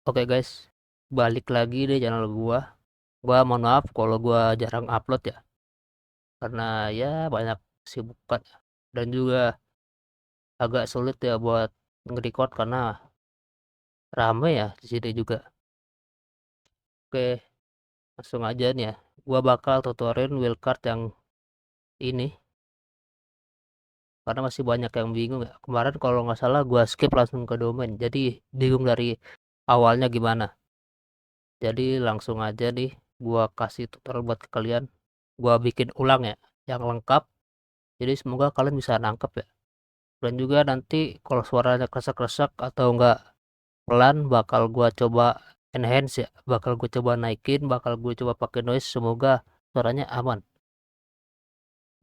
Oke guys, balik lagi deh channel gua. Gua mohon maaf kalau gua jarang upload ya, karena ya banyak kesibukan dan juga agak sulit ya buat nge-record karena rame ya di sini juga. Oke, langsung aja nih ya. Gua bakal tutorin wildcard yang ini karena masih banyak yang bingung ya. Kemarin kalau nggak salah gua skip langsung ke domain, jadi bingung dari awalnya gimana. Jadi langsung aja nih gua kasih tutorial buat kalian. Gua bikin ulang ya yang lengkap. Jadi semoga kalian bisa nangkep ya. Dan juga nanti kalau suaranya kresek-kresek atau enggak pelan bakal gua coba enhance ya. Bakal gua coba naikin, bakal gua coba pakai noise, semoga suaranya aman.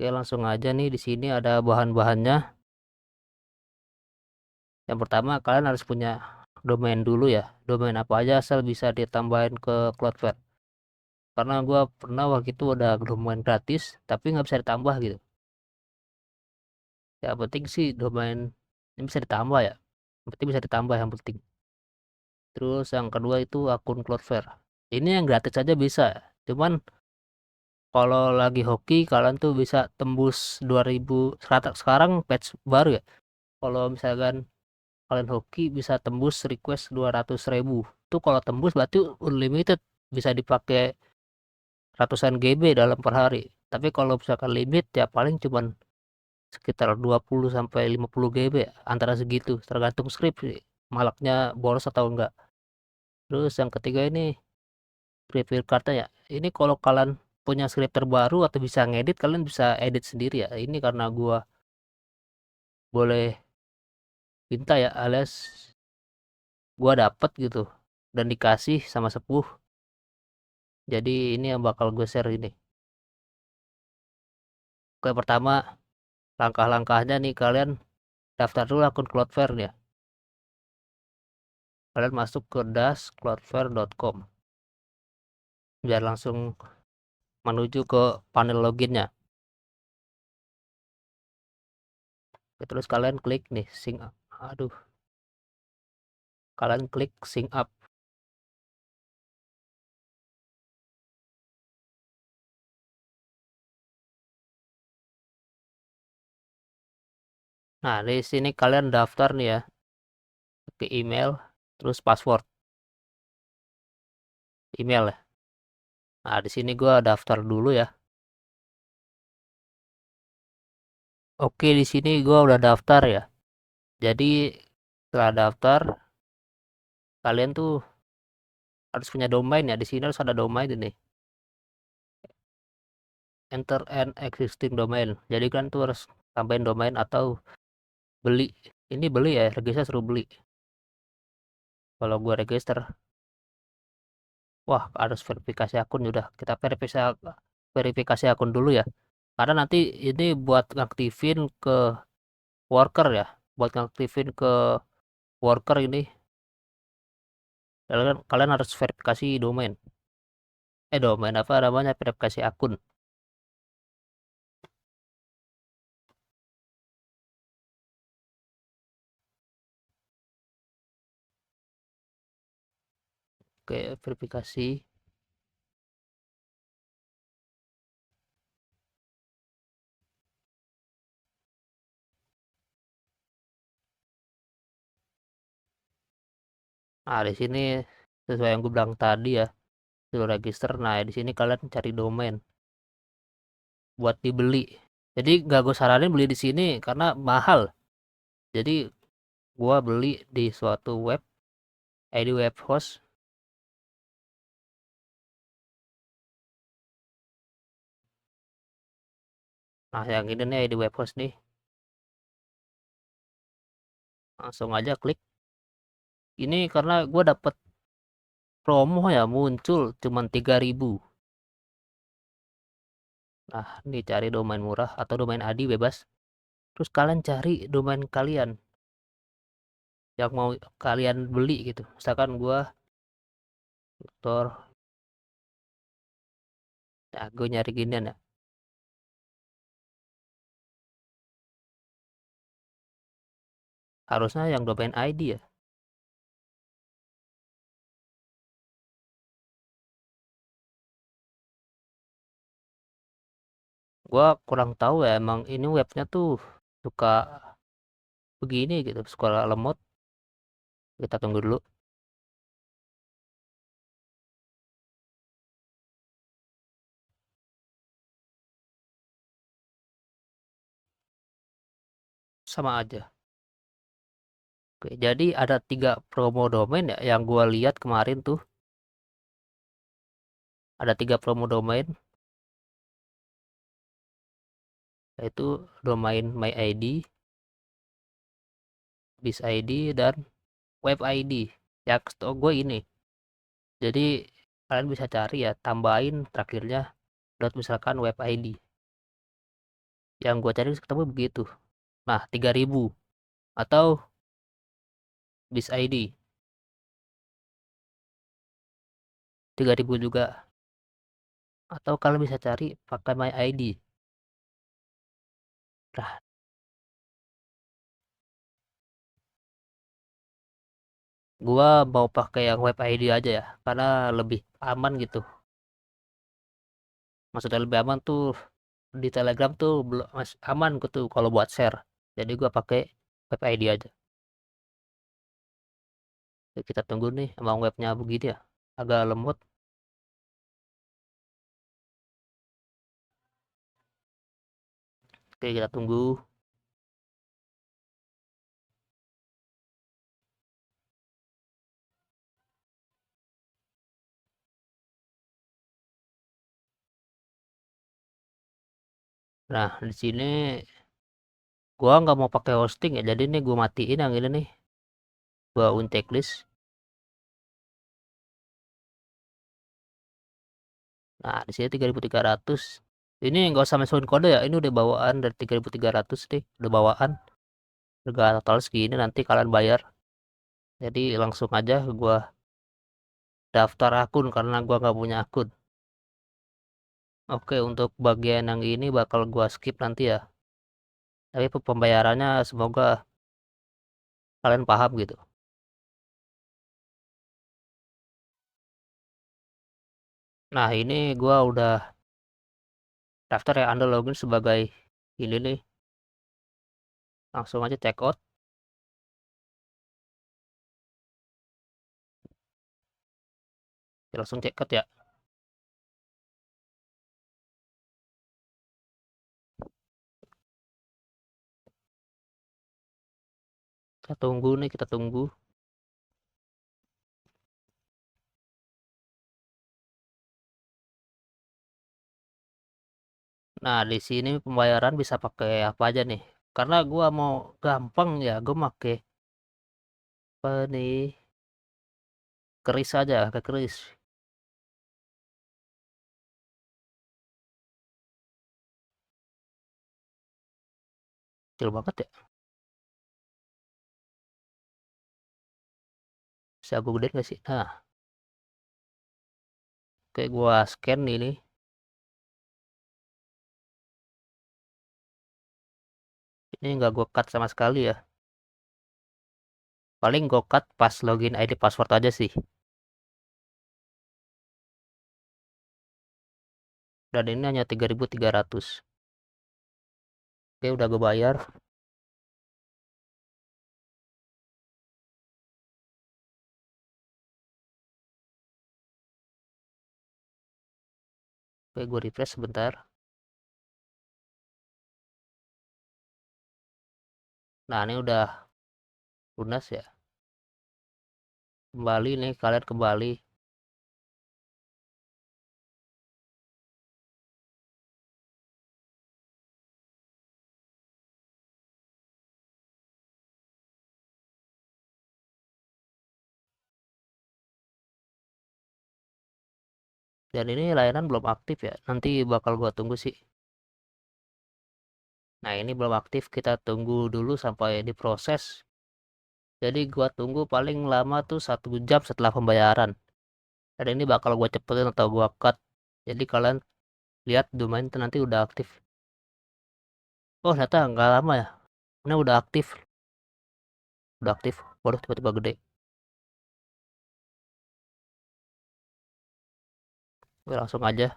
Oke, langsung aja nih di sini ada bahan-bahannya. Yang pertama kalian harus punya domain dulu ya. Domain apa aja asal bisa ditambahin ke Cloudflare. Karena gua pernah waktu itu ada domain gratis tapi nggak bisa ditambah gitu. Ya penting sih domain ini bisa ditambah ya. Yang penting bisa ditambah yang penting. Terus yang kedua itu akun Cloudflare. Ini yang gratis aja bisa. Cuman kalau lagi hoki kalian tuh bisa tembus 2000 sekarang patch baru ya. Kalau misalkan kalian hoki bisa tembus request 200.000. Tuh kalau tembus berarti unlimited, bisa dipakai ratusan GB dalam per hari. Tapi kalau misalkan limit ya paling cuman sekitar 20 sampai 50 GB ya, antara segitu tergantung script sih. Malaknya boros atau enggak. Terus yang ketiga ini preview kartu ya. Ini kalau kalian punya script terbaru atau bisa ngedit, kalian bisa edit sendiri ya. Ini karena gua boleh minta ya, alias gua dapet gitu dan dikasih sama sepuh. Jadi ini yang bakal gue share ini. Oke, pertama langkah-langkahnya nih, kalian daftar dulu akun Cloudflare ya. Kalian masuk ke dashcloudflare.com biar langsung menuju ke panel loginnya. Oke, terus kalian klik nih sync up. Aduh, kalian klik sync up. Nah, di sini kalian daftar nih ya ke email, terus password email ya. Nah, di sini gua daftar dulu ya. Oke, di sini gua udah daftar ya. Jadi setelah daftar, kalian tuh harus punya domain ya. Di sini harus ada domain ini. Enter an existing domain. Jadi kan tuh harus tambahin domain atau beli. Ini beli ya, register suruh beli. Kalau gua register, wah harus verifikasi akun. Udah kita verifikasi akun dulu ya. Karena nanti ini buat ngaktifin ke worker ya, buat ngaktifin ke worker ini kalian harus verifikasi domain. Domain apa namanya, verifikasi akun. Oke, verifikasi. Nah, di sini sesuai yang gue bilang tadi ya, suruh register. Nah, di sini kalian cari domain buat dibeli. Jadi nggak gue saranin beli di sini karena mahal. Jadi gua beli di suatu web, ID web host. Nah, yang ini nih ID web host nih. Langsung aja klik. Ini karena gue dapet promo ya, muncul cuman 3.000. Nah, ini cari domain murah atau domain ADI bebas. Terus kalian cari domain kalian yang mau kalian beli gitu. Misalkan gua tutor, nah gue nyari ginian ya. Harusnya yang domain ID ya. Gua kurang tahu ya, emang ini webnya tuh suka begini gitu, suka lemot. Kita tunggu dulu. Sama aja. Oke, jadi ada 3 promo domain ya yang gua lihat kemarin tuh. Ada 3 promo domain, yaitu domain MyID, BizID, dan WebID. Ya, setahu gue ini. Jadi kalian bisa cari ya, tambahin terakhirnya misalkan WebID. Yang gue cari ketemu begitu. Nah, 3.000 atau BizID 3.000 juga. Atau kalian bisa cari pakai MyID. Nah, gua mau pakai yang WebID aja ya, karena lebih aman gitu. Maksudnya lebih aman tuh, di Telegram tuh belum aman gitu kalau buat share. Jadi gua pakai WebID aja. Jadi kita tunggu nih, emang webnya begini ya, agak lemot. Oke, kita tunggu. Nah, di sini gua nggak mau pakai hosting ya, jadi nih gua matiin yang ini nih. Gua unchecklist. Nah, di sini 3.300. Ini nggak usah masukin kode ya, ini udah bawaan dari 3.300 nih, udah bawaan. Harga total segini, nanti kalian bayar. Jadi langsung aja gua daftar akun karena gua nggak punya akun. Oke, untuk bagian yang ini bakal gua skip nanti ya. Tapi pembayarannya semoga kalian paham gitu. Nah, ini gua udah daftar ya, Anda login sebagai ini nih. Langsung aja check out. Langsung check out ya. Kita tunggu nih, kita tunggu. Nah, di sini pembayaran bisa pakai apa aja nih. Karena gua mau gampang ya, gua pakai apa nih? Kris aja, ke kris. Kecil banget ya. Bisa gue gedein gak sih? Nah, kayak gua scan ini. Ini nggak gue cut sama sekali ya. Paling gue cut pas login ID password aja sih. Dan ini hanya 3.300. Oke, udah gue bayar. Oke, gue refresh sebentar. Nah, ini udah lunas ya. Kembali nih, kalian kembali. Dan ini layanan belum aktif ya. Nanti bakal gue tunggu sih. Nah, ini belum aktif. Kita tunggu dulu sampai diproses. Jadi gue tunggu paling lama tuh 1 jam setelah pembayaran. Dan ini bakal gue cepetin atau gue cut. Jadi kalian lihat domain itu nanti udah aktif. Oh, ternyata nggak lama ya. Ini udah aktif. Udah aktif. Waduh, tiba-tiba gede. Oke, langsung aja.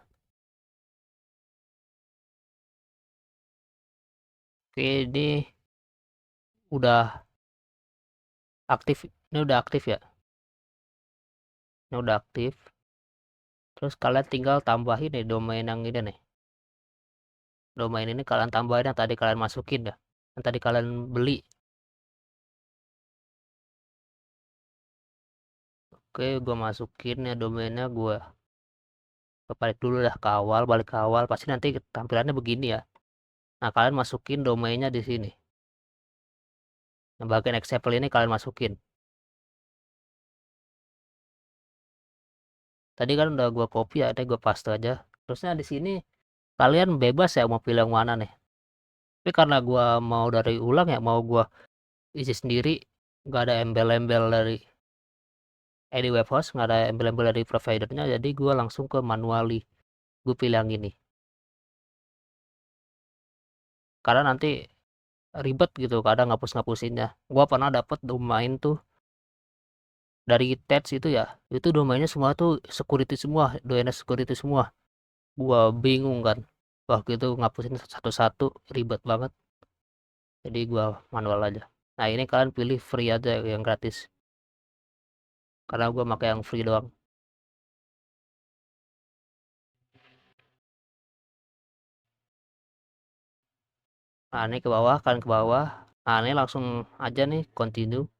Oke, ini udah aktif. Ini udah aktif ya. Ini udah aktif. Terus kalian tinggal tambahin nih domain yang ini nih. Domain ini kalian tambahin yang tadi kalian masukin ya. Yang tadi kalian beli. Oke, gua masukin ya domainnya, gua balik dulu dah ke awal, balik ke awal. Pasti nanti tampilannya begini ya. Nah, kalian masukin domainnya di sini. Yang bagian example ini kalian masukin. Tadi kan udah gua copy ya, ada gua paste aja. Terusnya di sini kalian bebas ya mau pilih yang mana nih. Tapi karena gua mau dari ulang ya, mau gua isi sendiri, nggak ada embel-embel dari any web host, nggak ada embel-embel dari providernya, jadi gua langsung ke manually. Gue pilih yang ini. Karena nanti ribet gitu, kadang ngapus-ngapusinnya. Gua pernah dapet domain tuh dari Tats itu ya, itu domainnya semua tuh security semua, DNS security semua. Gua bingung kan. Waktu itu ngapusin satu-satu, ribet banget. Jadi gua manual aja. Nah, ini kalian pilih free aja yang gratis. Karena gua pakai yang free doang. Nah, ini ke bawah, kalian ke bawah. Nah, ini langsung aja nih continue.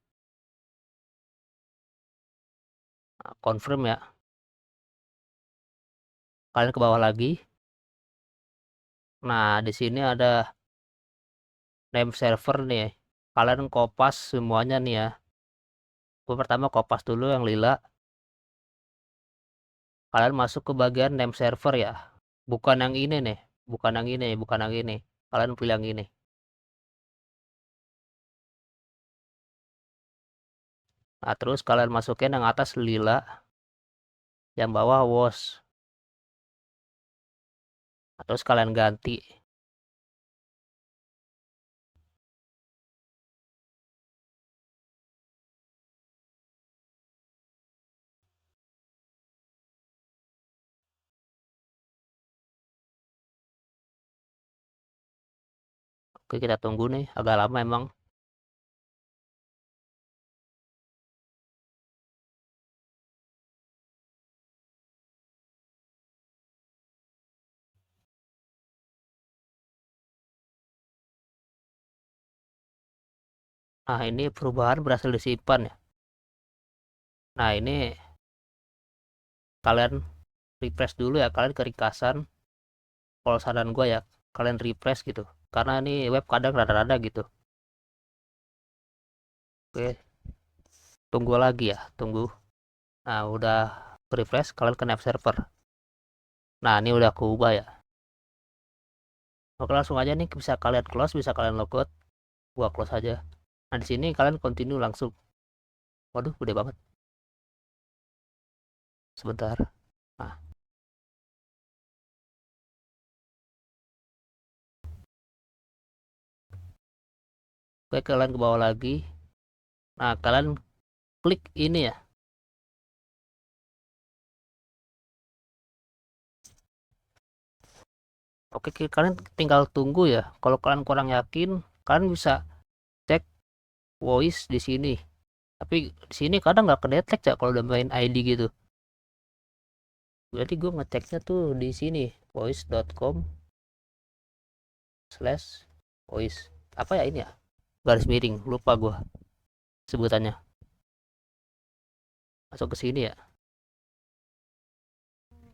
Nah, confirm ya. Kalian ke bawah lagi. Nah, di sini ada name server nih. Kalian kopas semuanya nih ya. Gue pertama kopas dulu yang lila. Kalian masuk ke bagian name server ya. Bukan yang ini nih. Bukan yang ini, bukan yang ini. Kalian pilih yang ini. Nah, terus kalian masukin yang atas lila. Yang bawah was. Nah, terus kalian ganti. Oke, kita tunggu nih. Agak lama emang. Nah, ini perubahan berhasil disimpan ya. Nah, ini kalian refresh dulu ya. Kalian ke ringkasan. Kalau saran gue ya, kalian refresh gitu. Karena ini web kadang rada-rada gitu. Oke, tunggu lagi ya. Tunggu. Nah, udah refresh, kalian ke name server. Nah, ini udah aku ubah ya. Oke, langsung aja nih bisa kalian close, bisa kalian logout. Gua close aja. Nah, di sini kalian continue langsung. Waduh, gede banget. Sebentar. Nah, oke, kalian ke bawah lagi. Nah, kalian klik ini ya. Oke, kalian tinggal tunggu ya. Kalau kalian kurang yakin, kalian bisa cek voice di sini. Tapi di sini kadang nggak kedetek ya kalau udah main ID gitu. Berarti gue ngeceknya tuh di sini voice.com/voice. Apa ya ini ya? Garis miring, lupa gue sebutannya. Masuk ke sini ya.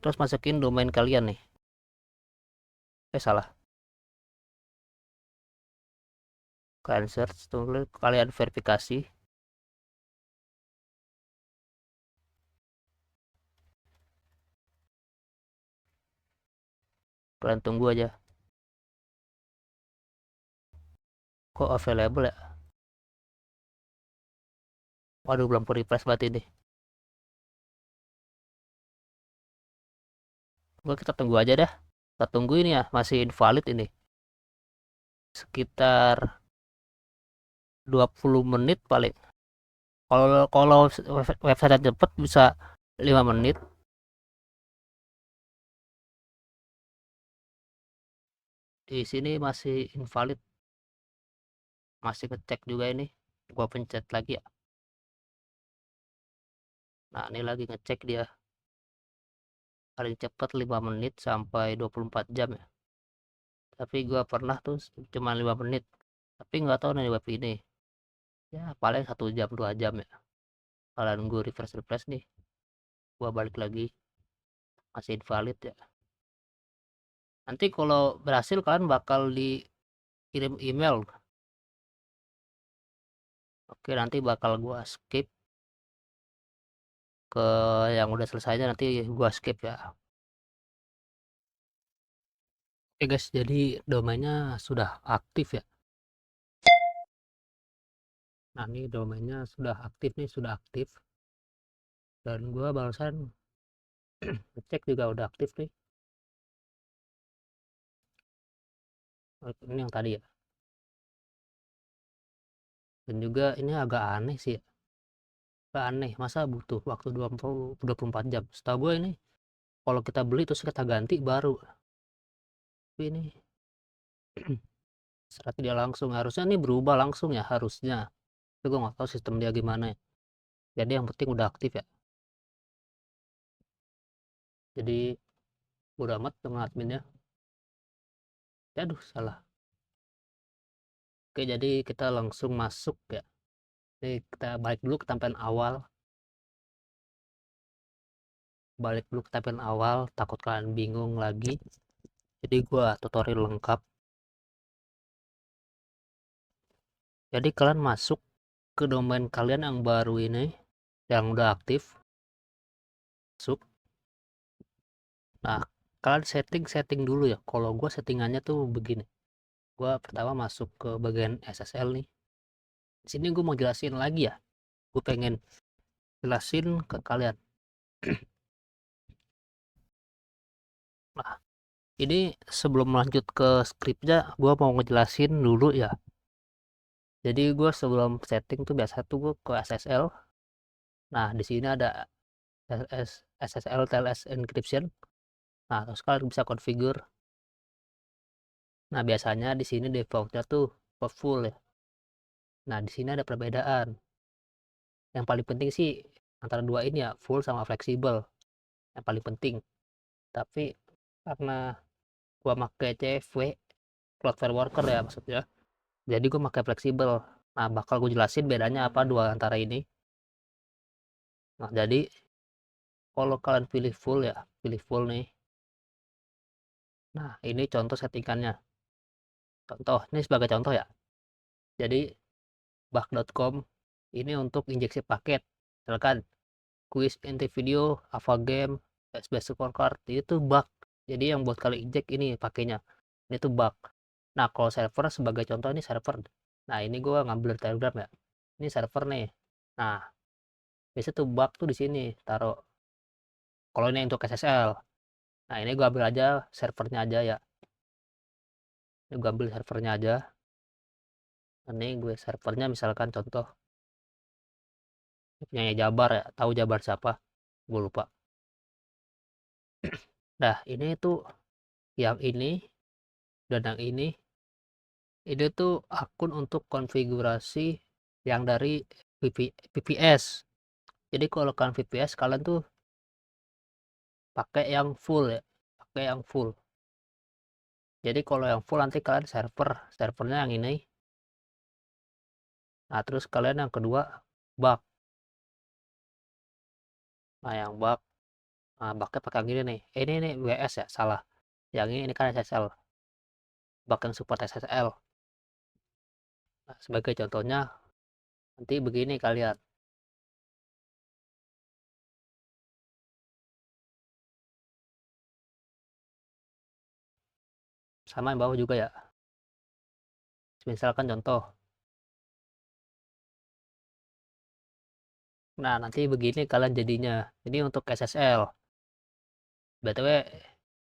Terus masukin domain kalian nih. Salah. Kalian search, tunggu kalian verifikasi. Kalian tunggu aja. Kok available ya? Waduh, belum ke refresh berarti ini. Kita tunggu aja dah. Kita tunggu ini ya, masih invalid ini. Sekitar 20 menit paling. Kalau website cepet bisa 5 menit. Di sini masih invalid. masih ngecek juga ini, gua pencet lagi ya. Nah ini lagi ngecek dia, paling cepat 5 menit sampai 24 jam ya, tapi gua pernah tuh cuma 5 menit, tapi nggak tahu nih web ini ya paling 1 jam 2 jam ya. Kalau nunggu refresh nih, gua balik lagi masih invalid ya. Nanti kalau berhasil kalian bakal dikirim email. Oke, nanti bakal gua skip ke yang udah selesainya, nanti gua skip ya. Oke guys, jadi domainnya sudah aktif ya. Nah ini domainnya sudah aktif nih, sudah aktif. Dan gua barusan ngecek juga udah aktif nih. Ini yang tadi ya. Dan juga ini agak aneh sih ya. Agak aneh, masa butuh waktu 24 jam. Setahu gue ini kalau kita beli terus kita ganti baru. Tapi ini secara tidak langsung, harusnya ini berubah langsung ya harusnya. Tapi gue nggak tahu sistem dia gimana ya. Jadi yang penting udah aktif ya. Jadi udah amat dengan adminnya. Aduh salah. Oke, jadi kita langsung masuk ya. Jadi kita balik dulu ke tampilan awal. Balik dulu ke tampilan awal, takut kalian bingung lagi. Jadi gua tutorial lengkap. Jadi kalian masuk ke domain kalian yang baru ini, yang udah aktif. Masuk. Nah, kalian setting dulu ya. Kalau gua settingannya tuh begini. Gua pertama masuk ke bagian SSL nih. Di sini gue mau jelasin lagi ya. Gue pengen jelasin ke kalian. Nah, ini sebelum lanjut ke scriptnya, gue mau ngejelasin dulu ya. Jadi gue sebelum setting tuh biasa tuh gue ke SSL. Nah, di sini ada SSL TLS encryption. Nah, terus kalian bisa configure. Nah, biasanya di sini defaultnya tuh full ya. Nah, di sini ada perbedaan. Yang paling penting sih antara dua ini ya, full sama fleksibel. Yang paling penting. Tapi karena gua pakai CFW, Cloudflare Worker ya maksudnya, jadi gue pakai fleksibel. Nah bakal gue jelasin bedanya apa dua antara ini. Nah jadi kalau kalian pilih full ya, pilih full nih. Nah ini contoh settingannya, contoh ini sebagai contoh ya. Jadi bug.com ini untuk injeksi paket, misalkan quiz, inti video, Ava game, SBS scorecard itu bug. Jadi yang buat kalian injek ini pakainya, ini tuh bug. Nah kalau server sebagai contoh ini server. Nah ini gue ngambil dari Telegram ya, ini server nih. Nah biasa tuh bug tuh di sini taruh, kalau ini untuk SSL. Nah ini gue ambil aja servernya aja ya, ini gue ambil servernya aja. Ini gue servernya misalkan contoh punya Jabar ya, tahu Jabar siapa, gue lupa. Nah ini tuh yang ini dan yang ini tuh akun untuk konfigurasi yang dari VPS. Jadi kalau kalian VPS kalian tuh pakai yang full ya, pakai yang full. Jadi kalau yang full nanti kalian servernya yang ini. Nah terus kalian yang kedua bug. Nah yang bug, nah bugnya pakai yang ini nih. Ini WS ya, salah. Yang ini kan SSL, bug yang support SSL. Nah, sebagai contohnya nanti begini kalian. Sama yang bawah juga ya. Misalkan contoh. Nah nanti begini kalian jadinya. Ini untuk SSL. BTW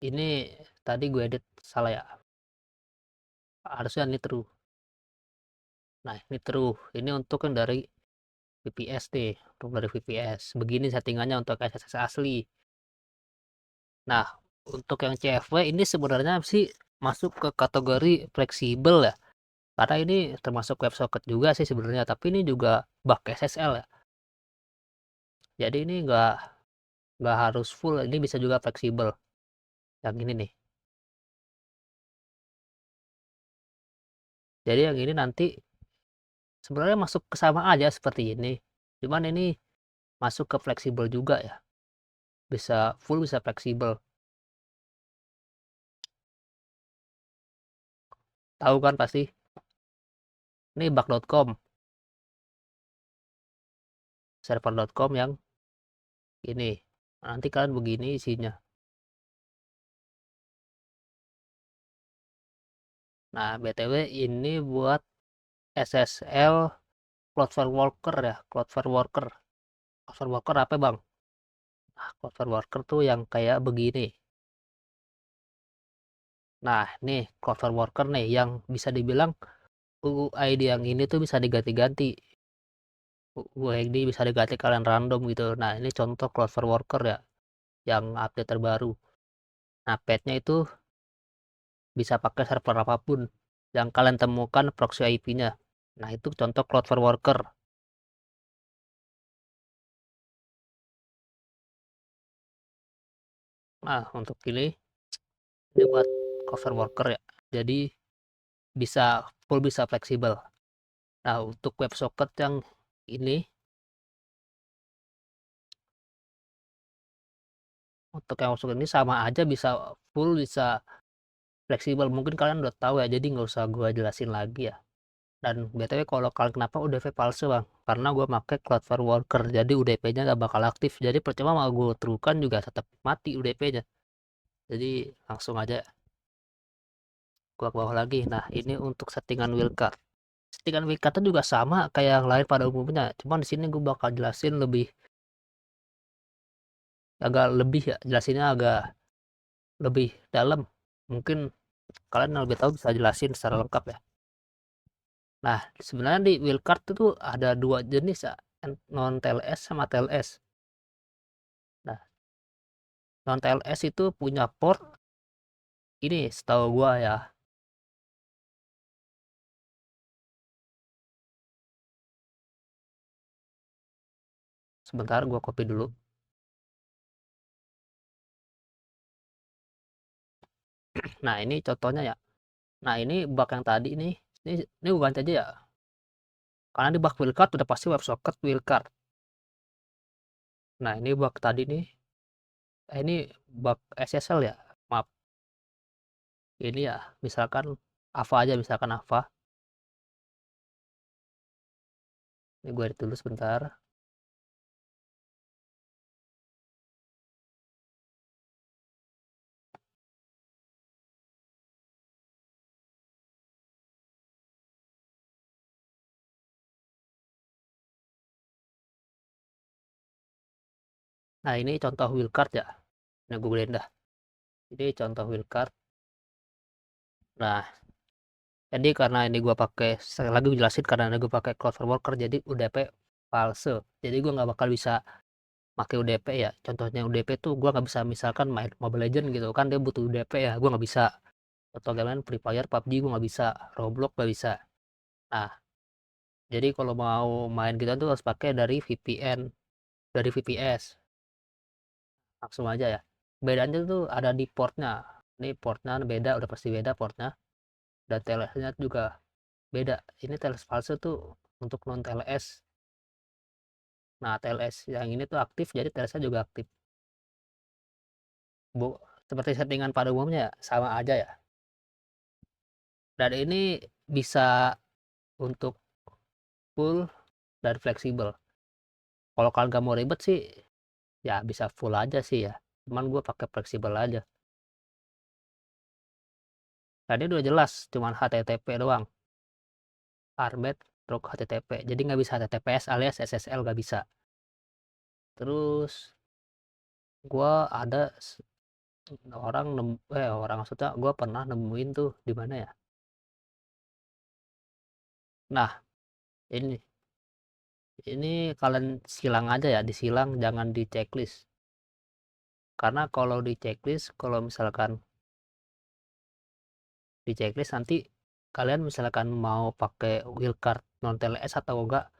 ini tadi gue edit salah ya. Harusnya ini true. Nah ini true. Ini untuk yang dari VPS nih. Untuk dari VPS. Begini settingannya untuk SSL asli. Nah untuk yang CFW ini sebenarnya sih masuk ke kategori fleksibel ya. karena ini termasuk WebSocket juga sih sebenarnya, tapi ini juga bug SSL ya. Jadi ini nggak harus full, ini bisa juga fleksibel. Yang ini nih. Jadi yang ini nanti sebenarnya masuk ke sama aja seperti ini. Cuman ini masuk ke fleksibel juga ya. Bisa full, bisa fleksibel. Tahu kan pasti. Ini bug.com. Server.com yang ini. Nanti kalian begini isinya. Nah, BTW ini buat SSL Cloudflare Worker ya. Cloudflare Worker. Cloudflare Worker apa bang? Nah, Cloudflare Worker tuh yang kayak begini. Nah, nih Cloudflare Worker nih yang bisa dibilang UUID yang ini tuh bisa diganti-ganti. UUID bisa diganti kalian random gitu. Nah, ini contoh Cloudflare Worker ya, yang update terbaru. Nah, petnya itu bisa pakai server apapun yang kalian temukan proxy IP-nya. Nah, itu contoh Cloudflare Worker. Nah, untuk ini buat Cloudflare Worker ya. Jadi bisa full, bisa fleksibel. Nah, untuk WebSocket yang ini, untuk yang WebSocket ini sama aja, bisa full, bisa fleksibel. Mungkin kalian udah tahu ya, jadi nggak usah gue jelasin lagi ya. Dan BTW kalau kalian kenapa UDP palsu bang? Karena gue pakai Cloudflare Worker, jadi UDP-nya nggak bakal aktif. Jadi percuma mau gue terukan juga tetap mati UDP-nya. Jadi langsung aja gue ke bawah lagi. Nah, ini untuk settingan wildcard. Settingan wildcard juga sama kayak yang lain pada umumnya. Cuman di sini gue bakal jelasin agak lebih ya, jelasinnya agak lebih dalam. Mungkin kalian yang lebih tahu bisa jelasin secara lengkap ya. Nah, sebenarnya di wildcard itu ada dua jenis ya, non TLS sama TLS. Nah, non TLS itu punya port ini setahu gua ya. Sebentar gua copy dulu. Nah, ini contohnya ya. Nah, ini bug yang tadi ini gua ganti aja ya. Karena di bug wildcard udah pasti WebSocket wildcard. Nah, ini bug tadi nih. Ini bug SSL ya. Maaf. Ini ya, misalkan Ava aja, misalkan Ava. Ini gue edit dulu sebentar. Nah, ini contoh wildcard ya. Nah, gue gedein dah. Ini contoh wildcard. Nah, jadi karena ini gue pakai, sekali lagi jelasin, karena ini gue pakai Cloudflare Worker, jadi UDP false. Jadi gue nggak bakal bisa pakai UDP ya. Contohnya UDP tuh gue nggak bisa, misalkan main Mobile Legend gitu kan, dia butuh UDP ya, gue nggak bisa. Atau gimana, Free Fire, PUBG gue nggak bisa, Roblox nggak bisa. Nah, jadi kalau mau main gitu tuh harus pakai dari VPN, dari VPS. Langsung aja ya. Bedanya tuh ada di portnya. Ini portnya beda, udah pasti beda portnya. Dan TLS-nya juga beda. Ini TLS palsu tuh untuk non TLS. Nah, TLS yang ini tuh aktif, jadi TLS-nya juga aktif. Bu, seperti settingan pada umumnya sama aja ya. Dan ini bisa untuk full dan fleksibel. Kalau kalian gak mau ribet sih, ya bisa full aja sih ya. Cuman gue pakai fleksibel aja. Tadi udah jelas, cuman HTTP doang. Arbet, stroke HTTP. Jadi nggak bisa HTTPS alias SSL nggak bisa. Terus gue ada orang maksudnya gue pernah nemuin tuh di mana ya. Nah, ini kalian silang aja ya, disilang, jangan di checklist. Karena kalau di checklist, kalau misalkan di checklist nanti kalian misalkan mau pakai wildcard non TLS atau enggak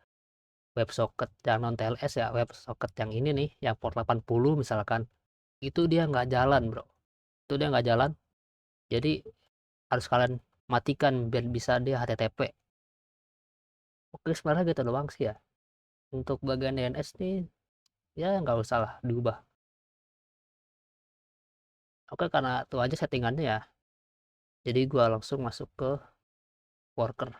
WebSocket yang non TLS ya, WebSocket yang ini nih, yang port 80 misalkan, itu dia nggak jalan bro, itu dia nggak jalan, jadi harus kalian matikan biar bisa dia HTTP. Oke, sebenarnya gitu doang sih ya. Untuk bagian DNS nih, ya nggak usah lah diubah. Oke, karena itu aja settingannya ya. Jadi gua langsung masuk ke worker.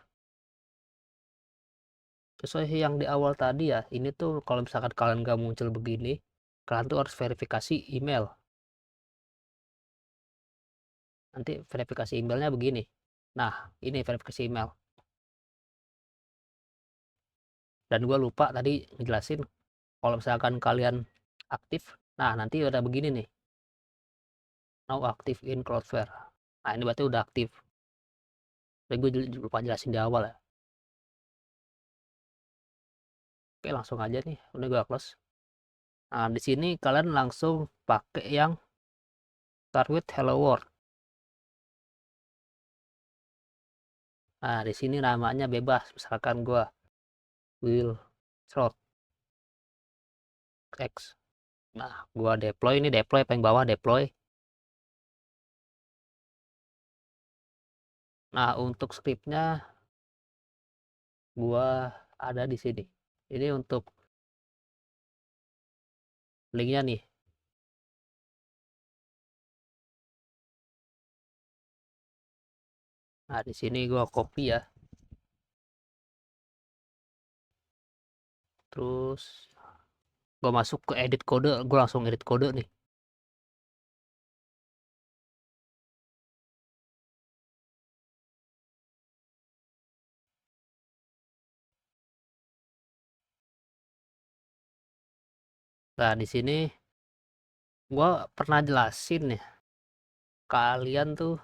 Sesuai yang di awal tadi ya, ini tuh kalau misalkan kalian nggak muncul begini, kalian tuh harus verifikasi email. Nanti verifikasi emailnya begini. Nah, ini verifikasi email. Dan gua lupa tadi ngejelasin, kalau misalkan kalian aktif, nah nanti udah begini nih. Now active in Cloudflare. Nah, ini berarti udah aktif. Tapi gue lupa jelasin di awal ya. Oke, langsung aja nih. Udah gue close. Nah, di sini kalian langsung pakai yang start with hello world. Nah, di sini namanya bebas. Misalkan gue will throat X. Nah, gue deploy ini, deploy paling bawah deploy. Nah, untuk scriptnya gue ada di sini. Ini untuk linknya nih. Nah, di sini gue copy ya. Terus gue masuk ke edit kode, gue langsung edit kode nih. Nah, di sini gue pernah jelasin ya, kalian tuh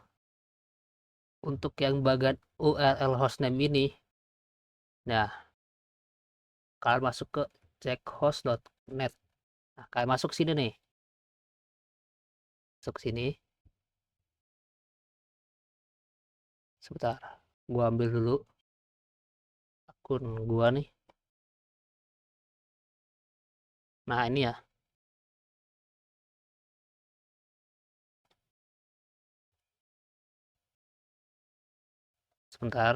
untuk yang bagian URL hostname ini, nah kalian masuk ke checkhost.net. Nah, kalian masuk sini nih, masuk sini. Sebentar, gua ambil dulu akun gua nih. Nah, ini ya. Sebentar.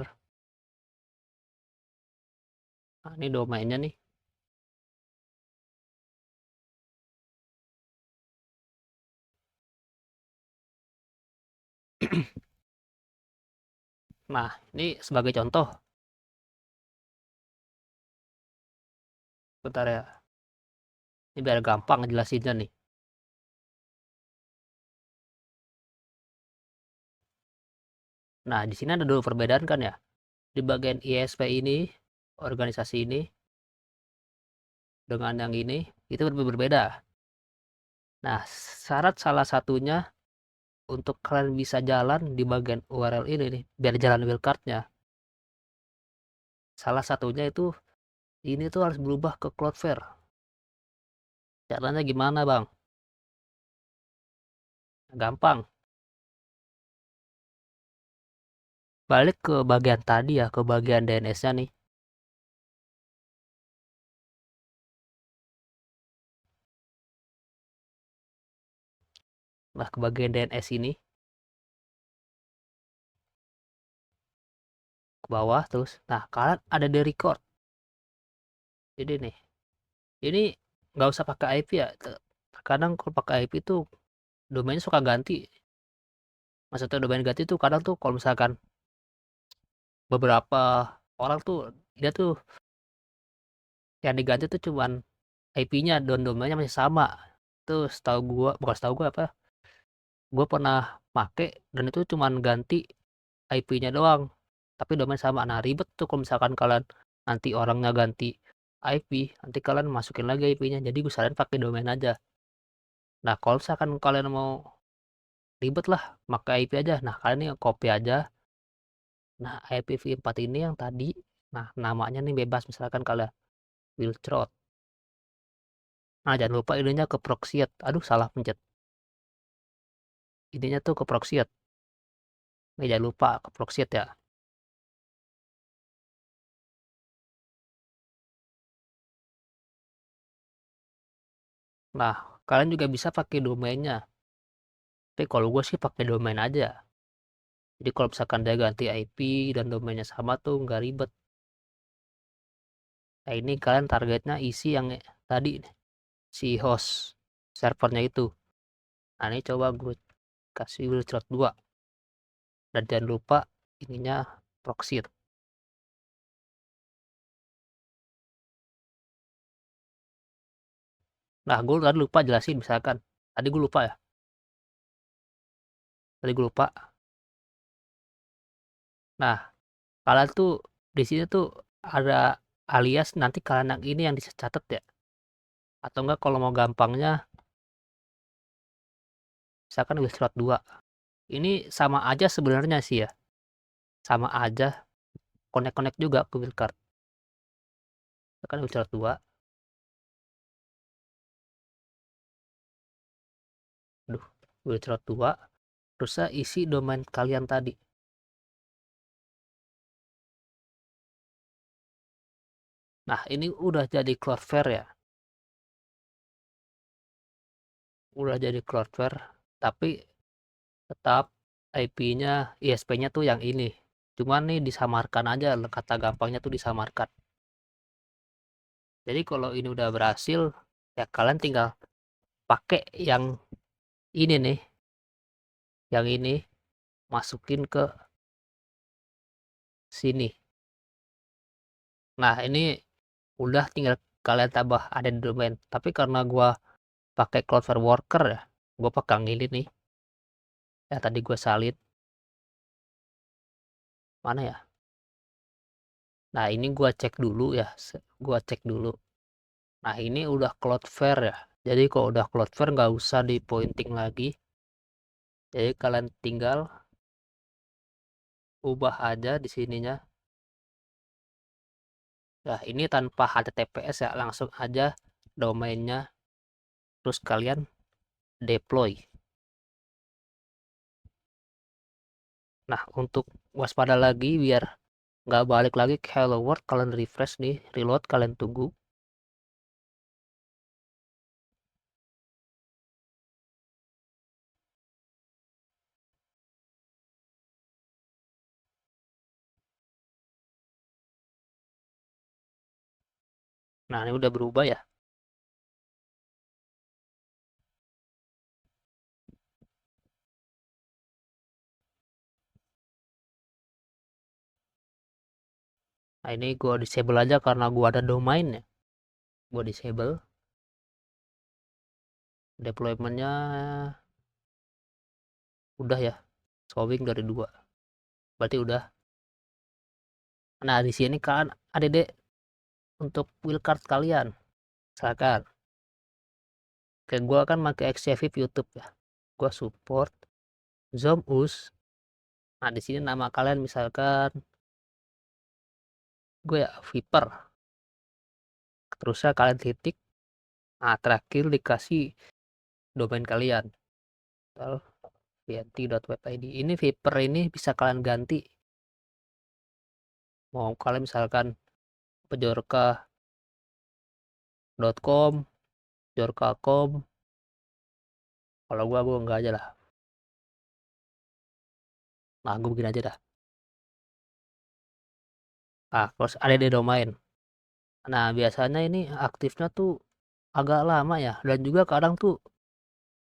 Nah, ini domainnya nih. Nah, ini sebagai contoh. Bentar ya. Ini biar gampang jelasinnya nih. Nah, di sini ada dua perbedaan kan ya. Di bagian ISP ini, organisasi ini, dengan yang ini, itu berbeda. Nah, syarat salah satunya untuk kalian bisa jalan di bagian URL ini nih, biar jalan wildcardnya. Salah satunya itu, ini tuh harus berubah ke Cloudflare. Caranya gimana bang? Gampang. Balik ke bagian tadi ya, ke bagian DNS-nya nih. Nah, ke bagian DNS ini, ke bawah terus. Nah, kalian ada di record. Jadi nih, ini nggak usah pakai IP ya. Kadang kalau pakai IP itu domainnya suka ganti. Maksudnya domain ganti tuh kadang tuh kalau misalkan beberapa orang tuh dia tuh yang diganti tuh cuman IP-nya dan domainnya masih sama. Itu setahu gua, bukan setahu gua apa, gua pernah make dan itu cuman ganti IP-nya doang. Tapi domain sama. Nah, ribet tuh kalau misalkan kalian nanti orangnya ganti IP, nanti kalian masukin lagi IP-nya. Jadi gue saranin pakai domain aja. Nah, kalau misalkan kalian mau ribet lah, pakai IP aja. Nah, kalian nih copy aja. Nah, IPv4 ini yang tadi, nah namanya nih bebas misalkan kalian Wiltrot. Nah, jangan lupa ininya ke proxiet. Aduh, salah pencet. Ininya tuh ke proxiet. Nih, jangan lupa ke proxiet ya. Nah, kalian juga bisa pakai domainnya. Tapi kalau gue sih pakai domain aja. Jadi kalau misalkan dia ganti IP dan domainnya sama tuh nggak ribet. Nah ini kalian targetnya isi yang tadi si host servernya itu. Nah ini coba gue kasih Wilcrot 2. Dan jangan lupa ininya proxy. Nah gue tadi lupa jelasin misalkan. Tadi gue lupa ya. Tadi gue lupa. Nah kalian tuh di sini tuh ada alias nanti kalian yang ini yang dicatat ya. Atau enggak kalau mau gampangnya misalkan Wilcrot 2. Ini sama aja sebenarnya sih ya. Sama aja connect-connect juga ke Wilcard. Misalkan Wilcard 2. Aduh, Wilcard 2. Terus isi domain kalian tadi. Nah, ini udah jadi Cloudflare ya. Udah jadi Cloudflare. Tapi tetap IP-nya, ISP-nya tuh yang ini. Cuman nih disamarkan aja. Kata gampangnya tuh disamarkan. Jadi kalau ini udah berhasil, ya kalian tinggal pakai yang ini nih. Yang ini masukin ke sini. Nah, ini udah tinggal kalian tambah ada di domain. Tapi karena gua pakai Cloudflare Worker ya, gua pakai yang ini nih. Ya tadi gua salin. Mana ya? Nah, ini gua cek dulu ya. Gua cek dulu. Nah, ini udah Cloudflare ya. Jadi kalau udah Cloudflare nggak usah di pointing lagi. Jadi kalian tinggal ubah aja di sininya. Nah, ini tanpa HTTPS ya, langsung aja domainnya. Terus kalian deploy. Nah, untuk waspada lagi biar nggak balik lagi ke Hello World, kalian refresh nih, reload, kalian tunggu. Nah, ini udah berubah ya. Nah, ini gua disable aja karena gua ada domainnya. Gua disable. Deploymentnya udah ya. Showing dari 2. Berarti udah. Nah, di sini kan ada deh untuk wildcard kalian. Misalkan, kayak gua kan pakai Xavip YouTube ya. Gua support Zomus. Nah, di sini nama kalian misalkan gue ya Viper. Terusnya kalian titik. Nah, terakhir dikasih domain kalian. vnt.webid. Ini Viper ini bisa kalian ganti. Mau kalian misalkan pejorka.com, jorka.com. Kalau gua enggak aja lah. Nah, gue begini aja dah. Nah, terus ada di domain. Nah, biasanya ini aktifnya tuh agak lama ya. Dan juga kadang tuh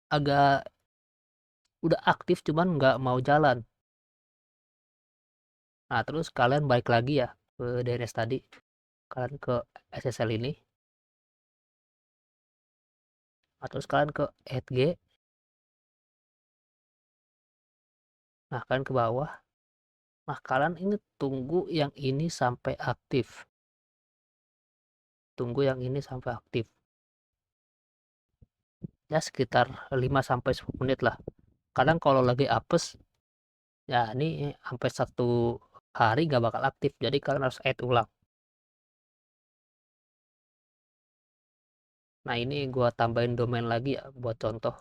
agak udah aktif cuman nggak mau jalan. Nah, terus kalian balik lagi ya ke DNS tadi. Kalian ke SSL ini. Nah, terus kalian ke add G. Nah, kalian ke bawah. Nah, kalian ini tunggu yang ini sampai aktif. Tunggu yang ini sampai aktif. Ya sekitar 5-10 menit lah. Kadang kalau lagi apes, ya ini sampai 1 hari nggak bakal aktif. Jadi kalian harus add ulang. Nah ini gua tambahin domain lagi ya buat contoh.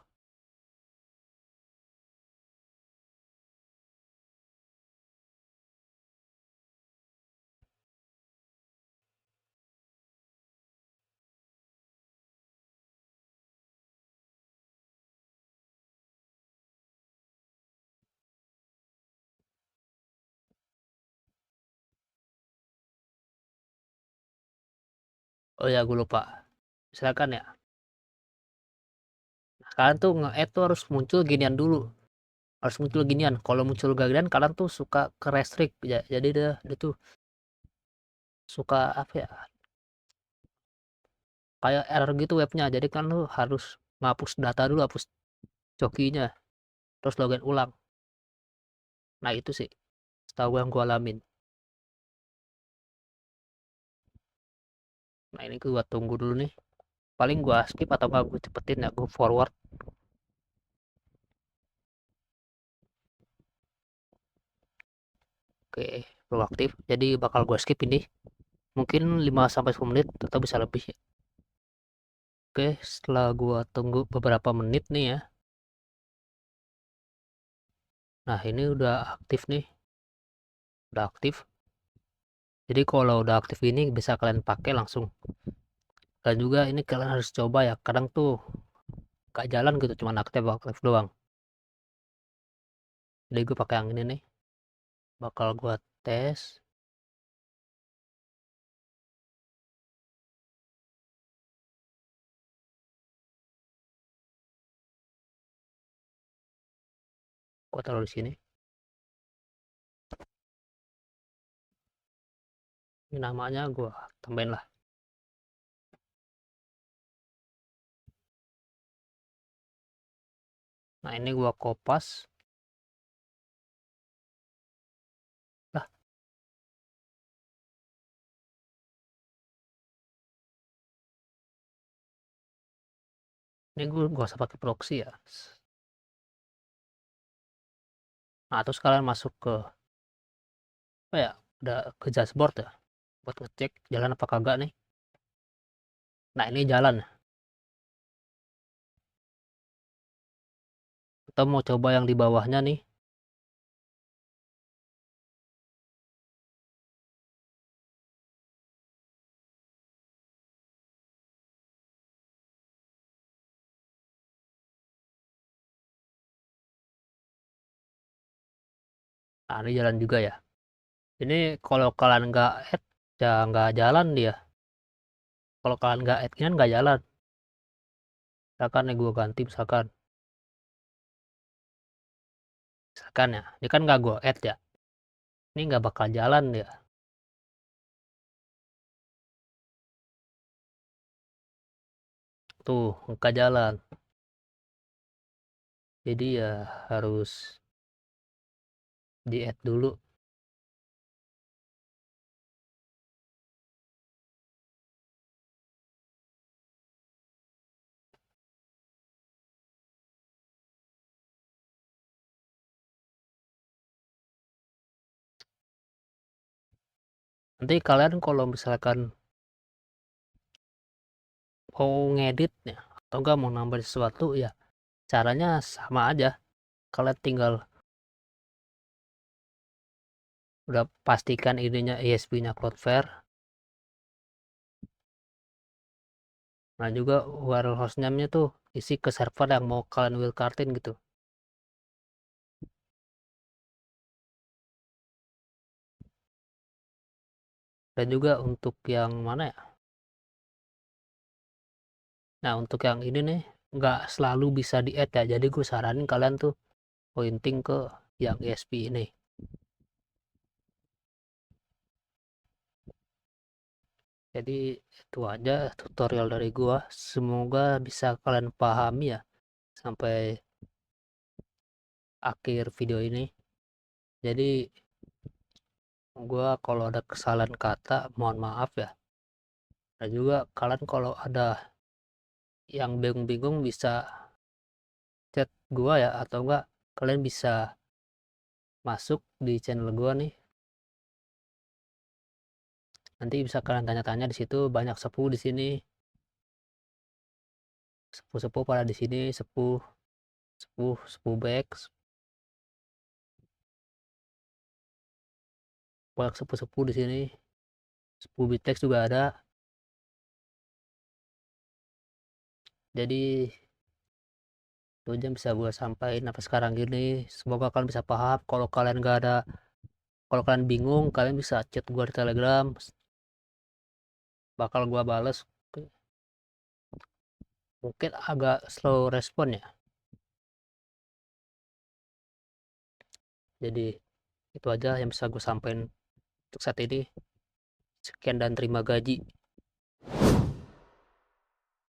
Oh ya, gue lupa. Misalkan ya, kalian tuh nge-add tuh harus muncul ginian dulu. Harus muncul ginian. Kalau muncul ginian, kalian tuh suka ke restrict ya. Jadi dia tuh suka apa ya? Kayak error gitu webnya. Jadi kan lu harus ngapus data dulu, hapus jokinya, terus login ulang. Nah itu sih, setahu yang gue alamin. Nah ini gue tunggu dulu nih. Paling gue skip atau gak gue cepetin ya, gue forward. Oke, proaktif. Jadi bakal gue skip ini. Mungkin 5 sampai 10 menit atau bisa lebih ya. Oke, setelah gue tunggu beberapa menit nih ya. Nah ini udah aktif nih. Udah aktif. Jadi kalau udah aktif ini bisa kalian pakai langsung. Dan juga ini kalian harus coba ya. Kadang tuh gak jalan gitu, cuma aktif aktif doang. Jadi gue pakai yang ini nih. Bakal gue tes. Gue taruh di sini. Ini namanya gue tambahin lah. Nah ini gue kopas. Lah ini gue gak usah pakai proxy ya. Nah terus kalian masuk ke apa ya, udah ke dashboard ya, buat ngecek jalan apa kagak nih. Nah ini jalan. Kita mau coba yang di bawahnya nih. Nah ini jalan juga ya. Ini kalau kalian nggak add ya nggak jalan dia. Kalau kalian nggak add ini nggak jalan. Misalkan nih gue ganti misalkan ya, ini kan nggak gue add ya. Ini nggak bakal jalan ya. Tuh nggak jalan. Jadi ya harus di add dulu. Nanti kalian kalau misalkan mau ngedit ya atau enggak mau nambah sesuatu ya caranya sama aja. Kalian tinggal udah pastikan ininya ISP-nya Cloudflare. Nah juga URL hostname-nya tuh isi ke server yang mau kalian wildcardin gitu. Dan juga untuk yang mana ya? Nah untuk yang ini nih nggak selalu bisa di add ya. Jadi gue saranin kalian tuh pointing ke yang ISP ini. Jadi itu aja tutorial dari gua. Semoga bisa kalian pahami ya sampai akhir video ini. Jadi gua kalau ada kesalahan kata mohon maaf ya. Dan juga kalian kalau ada yang bingung-bingung bisa chat gua ya atau enggak kalian bisa masuk di channel gua nih. Nanti bisa kalian tanya-tanya di situ, banyak sepuh di sini. Sepuh-sepuh pada di sini, sepuh sepuh sepuh back, banyak sepuh-sepuh di sini. Sepuh Bitex juga ada. Jadi itu aja yang bisa gue sampaikan apa sekarang gini. Semoga kalian bisa paham. Kalau kalian bingung kalian bisa chat gue di Telegram. bakal gua bales. Mungkin agak slow respon ya. Jadi itu aja yang bisa gue sampaikan untuk saat ini. Sekian dan terima gaji.